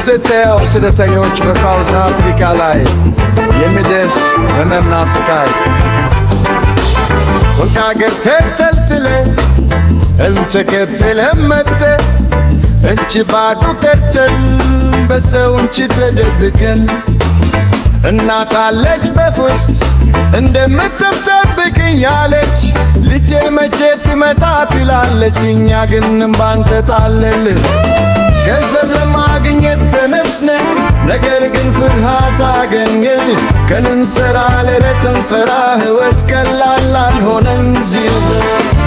የምትታየው ስደተኞች በሳውዝ አፍሪካ ላይ የሚደርስ ሕመምና ስቃይ ወልቃገር ተተልትለ እንተከትለ መተ እጅ ባዶ ቀርተን በሰው እንጂ ተደብቀን እናታለች በፍስት እንደምትጠብቅኝ ያለች ልጄ መቼ ትመጣ ትላለች እኛ ግን እምባን ተጣለልን ገንዘብ ለማግኘት ተነስነ ነገር ግን ፍርሃት አገኘን ከንንሰራ ሌሊት እንፈራ ሕይወት ቀላል አልሆነም እዚሁ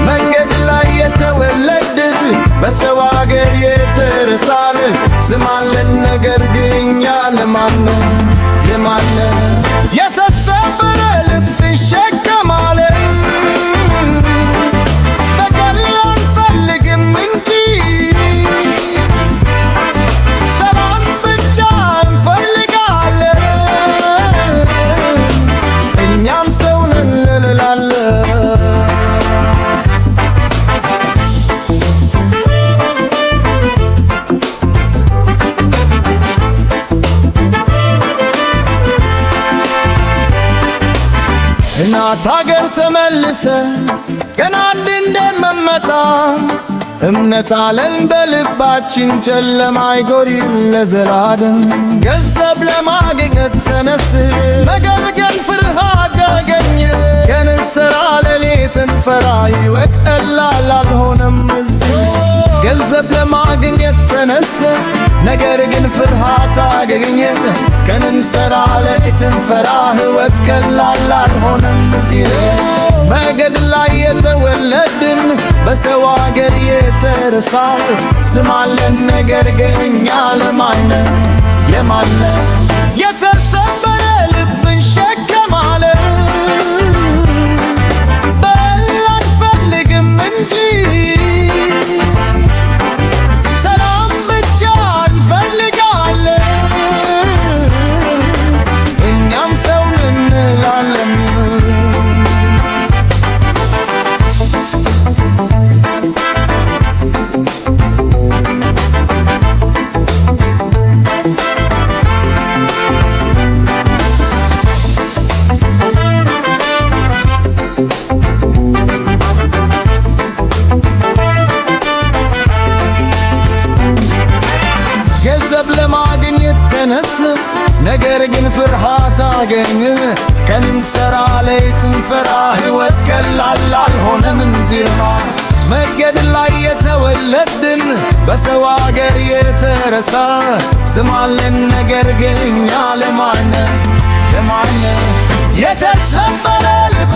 መንገድ ላይ የተወለድን በሰው አገር የተረሳን ስም አለን ነገር ግን እኛ የማነ የተሰበረ ልብ ይሸከማል በቀል አንፈልግም እንጂ ሰላም ብቻ እንፈልጋለን እኛም ሰው ነን እንላለን እናት አገር ተመልሰ ገና እንደምመጣ እምነት አለን በልባችን ጨለማ አይጎሪም ለዘላለም ገንዘብ ለማግኘት ተነስ መገብገን ፍርሃት ያገኘ ከንንሰራ ሌሊት እንፈራ ሕይወት ቀላል አልሆነም እዚህ ገንዘብ ለማግኘት ተነስ ነገር ግን ፍርሃት አገኘ ከንንሰራ ሌሊት እንፈራ ሕይወት ቀላል አልሆነም እዚህ መንገድ ላይ የተወለድን በሰው አገር የተረሳን ስም አለን ነገር ግን እኛ የማነ የተሰበረ ልብ እንሸከማለን በል አንፈልግም እንጂ ሰላም ብቻ እንፈልጋለን እኛም ሰው እንላለን ገንዘብ ለማግኘት ተነስን ነገር ግን ፍርሃት አገኘ ከንንሰራ ሌሊት እንፈራ ሕይወት ቀላል አልሆነም እንዚርማ መንገድ ላይ የተወለድን በሰው አገር የተረሳ ስም አለን ነገር ግን እኛ የማነ የተሰበረ ልብ